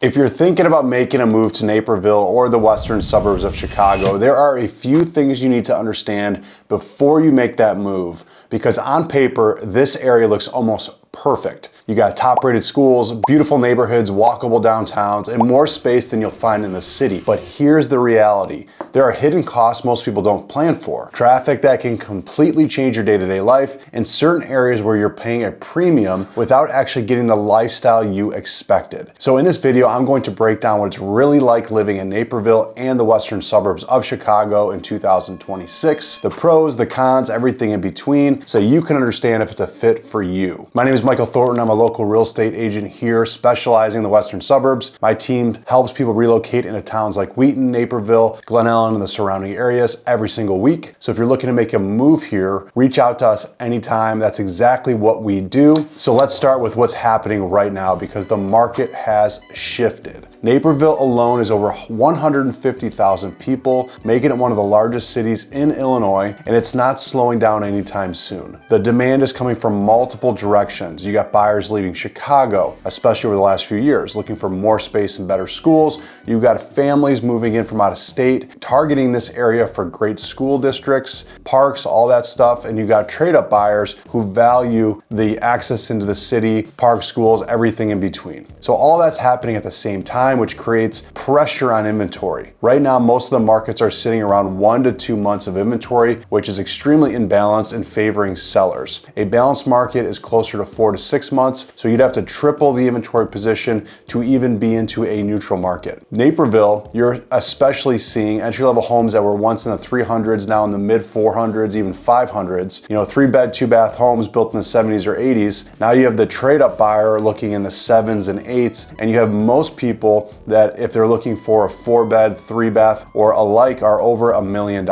If you're thinking about making a move to Naperville or the western suburbs of Chicago, there are a few things you need to understand before you make that move. Because on paper, this area looks almost perfect. You got top-rated schools, beautiful neighborhoods, walkable downtowns, and more space than you'll find in the city. But here's the reality. There are hidden costs most people don't plan for. Traffic that can completely change your day-to-day life, and certain areas where you're paying a premium without actually getting the lifestyle you expected. So in this video, I'm going to break down what it's really like living in Naperville and the western suburbs of Chicago in 2026, the pros, the cons, everything in between, so you can understand if it's a fit for you. My name is Michael Thornton. I'm a local real estate agent here specializing in the western suburbs. My team helps people relocate into towns like Wheaton, Naperville, Glen Ellyn, and the surrounding areas every single week. So if you're looking to make a move here, reach out to us anytime. That's exactly what we do. So let's start with what's happening right now because the market has shifted. Naperville alone is over 150,000 people, making it one of the largest cities in Illinois, and it's not slowing down anytime soon. The demand is coming from multiple directions. You got buyers leaving Chicago, especially over the last few years, looking for more space and better schools. You've got families moving in from out of state, targeting this area for great school districts, parks, all that stuff, and you got trade-up buyers who value the access into the city, park, schools, everything in between. So all that's happening at the same time, which creates pressure on inventory. Right now, most of the markets are sitting around 1 to 2 months of inventory, which is extremely imbalanced and favoring sellers. A balanced market is closer to 4 to 6 months, so you'd have to triple the inventory position to even be into a neutral market. Naperville, you're especially seeing entry-level homes that were once in the 300s, now in the mid 400s, even 500s. 3-bed, 2-bath homes built in the 70s or 80s. Now you have the trade-up buyer looking in the 7s and 8s, and you have most people that if they're looking for a 4-bed, 3-bath, or alike are over $1 million.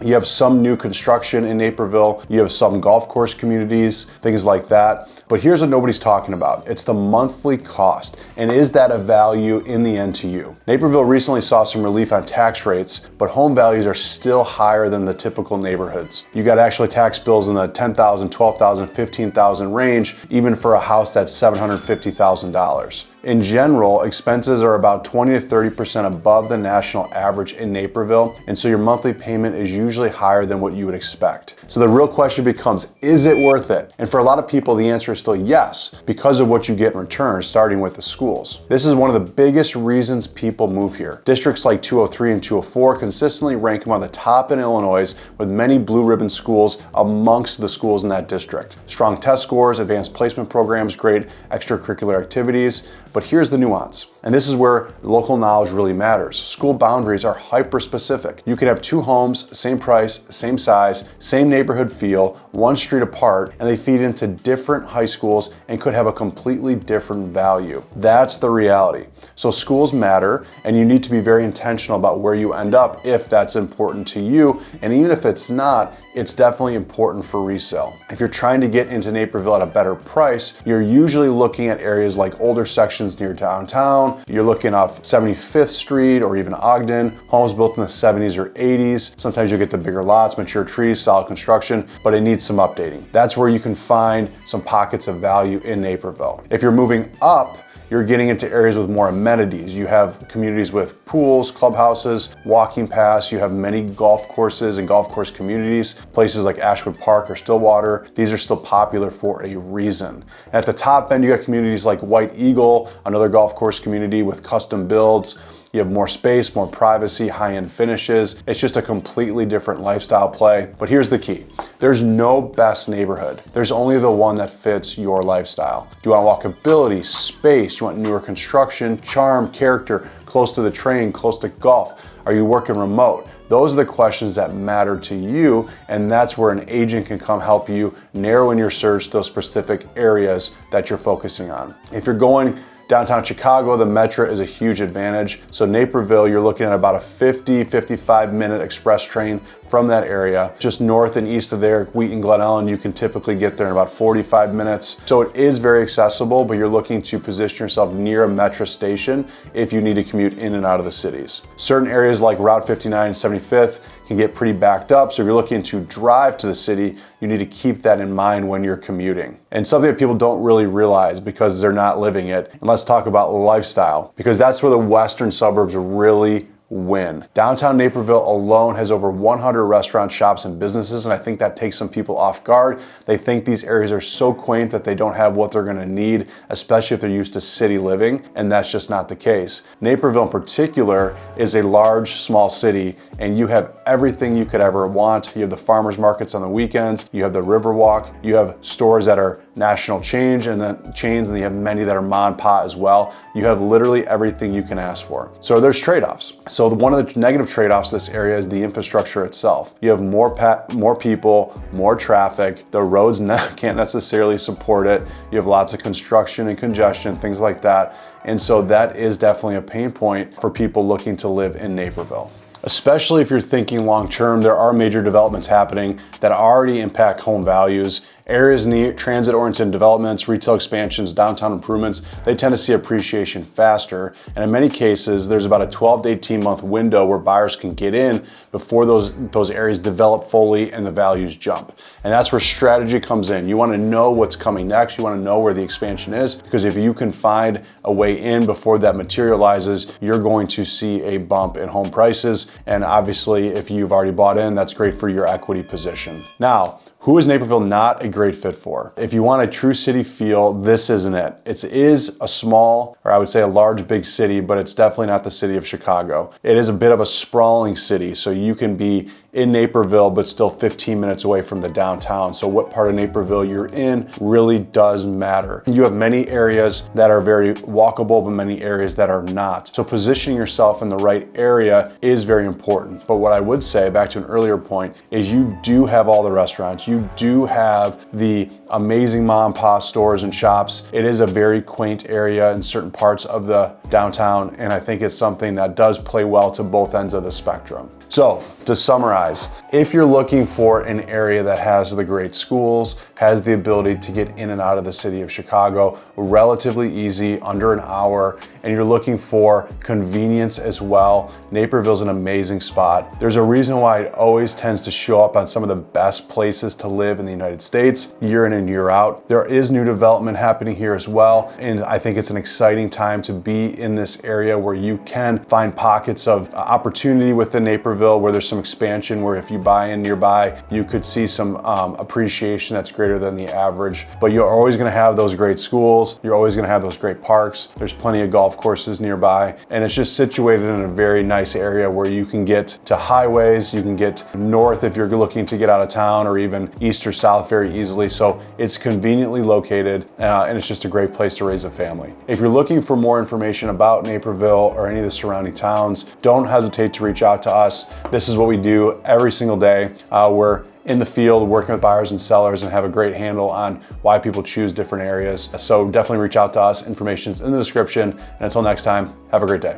You have some new construction in Naperville. You have some golf course communities, things like that. But here's what nobody's talking about. It's the monthly cost. And is that a value in the end to you? Naperville recently saw some relief on tax rates, but home values are still higher than the typical neighborhoods. You got actually tax bills in the $10,000, $12,000, $15,000 range, even for a house that's $750,000. In general, expenses are about 20 to 30% above the national average in Naperville, and so your monthly payment is usually higher than what you would expect. So the real question becomes, is it worth it? And for a lot of people, the answer is still yes, because of what you get in return, starting with the schools. This is one of the biggest reasons people move here. Districts like 203 and 204 consistently rank among the top in Illinois, with many blue ribbon schools amongst the schools in that district. Strong test scores, advanced placement programs, great extracurricular activities. But here's the nuance, and this is where local knowledge really matters. School boundaries are hyper-specific. You could have 2 homes, same price, same size, same neighborhood feel, 1 street apart, and they feed into different high schools and could have a completely different value. That's the reality. So schools matter, and you need to be very intentional about where you end up if that's important to you, and even if it's not, it's definitely important for resale. If you're trying to get into Naperville at a better price, you're usually looking at areas like older sections near downtown. You're looking off 75th Street or even Ogden, homes built in the 70s or 80s. Sometimes you get the bigger lots, mature trees, solid construction, but it needs some updating. That's where you can find some pockets of value in Naperville. If you're moving up, you're getting into areas with more amenities. You have communities with pools, clubhouses, walking paths. You have many golf courses and golf course communities. Places like Ashwood Park or Stillwater, these are still popular for a reason. At the top end, you got communities like White Eagle, another golf course community with custom builds. You have more space, more privacy, high-end finishes. It's just a completely different lifestyle play. But here's the key. There's no best neighborhood. There's only the one that fits your lifestyle. Do you want walkability, space? Do you want newer construction, charm, character, close to the train, close to golf? Are you working remote? Those are the questions that matter to you, and that's where an agent can come help you narrow in your search those specific areas that you're focusing on. If you're going downtown Chicago, the Metro is a huge advantage. So Naperville, you're looking at about a 55 minute express train from that area. Just north and east of there, Wheaton, Glen Ellyn, you can typically get there in about 45 minutes. So it is very accessible, but you're looking to position yourself near a metro station if you need to commute in and out of the cities. Certain areas like Route 59 and 75th can get pretty backed up. So if you're looking to drive to the city, you need to keep that in mind when you're commuting. And something that people don't really realize because they're not living it. And let's talk about lifestyle, because that's where the western suburbs really win. Downtown Naperville alone has over 100 restaurants, shops, and businesses, and I think that takes some people off guard. They think these areas are so quaint that they don't have what they're gonna need, especially if they're used to city living, and that's just not the case. Naperville in particular is a large, small city, and you have everything you could ever want. You have the farmers markets on the weekends, you have the Riverwalk, you have stores that are national chains, and then you have many that are mom and pop as well. You have literally everything you can ask for. So there's trade-offs. So one of the negative trade-offs of this area is the infrastructure itself. You have more people, more traffic. The roads can't necessarily support it. You have lots of construction and congestion, things like that. And so that is definitely a pain point for people looking to live in Naperville. Especially if you're thinking long-term, there are major developments happening that already impact home values. Areas near transit-oriented developments, retail expansions, downtown improvements, they tend to see appreciation faster. And in many cases, there's about a 12 to 18 month window where buyers can get in before those areas develop fully and the values jump. And that's where strategy comes in. You wanna know what's coming next. You wanna know where the expansion is, because if you can find a way in before that materializes, you're going to see a bump in home prices. And obviously, if you've already bought in, that's great for your equity position. Now, who is Naperville not a great fit for? If you want a true city feel, this isn't it. It is a small, or I would say a large, big city, but it's definitely not the city of Chicago. It is a bit of a sprawling city, so you can be in Naperville, but still 15 minutes away from the downtown. So what part of Naperville you're in really does matter. You have many areas that are very walkable, but many areas that are not. So positioning yourself in the right area is very important. But what I would say, back to an earlier point, is you do have all the restaurants. You do have the amazing mom and pop stores and shops. It is a very quaint area in certain parts of the downtown, and I think it's something that does play well to both ends of the spectrum. So to summarize, if you're looking for an area that has the great schools, has the ability to get in and out of the city of Chicago relatively easy, under an hour, and you're looking for convenience as well, Naperville's an amazing spot. There's a reason why it always tends to show up on some of the best places to live in the United States, year in and year out. There is new development happening here as well, and I think it's an exciting time to be in this area where you can find pockets of opportunity within Naperville, where there's some expansion, where if you buy in nearby, you could see some appreciation that's greater than the average. But you're always gonna have those great schools, you're always gonna have those great parks, there's plenty of golf courses nearby, and it's just situated in a very nice area where you can get to highways, you can get north if you're looking to get out of town, or even east or south very easily. So it's conveniently located, and it's just a great place to raise a family. If you're looking for more information about Naperville or any of the surrounding towns, don't hesitate to reach out to us. This is what we do every single day. We're in the field working with buyers and sellers and have a great handle on why people choose different areas. So definitely reach out to us. Information's in the description. And until next time, have a great day.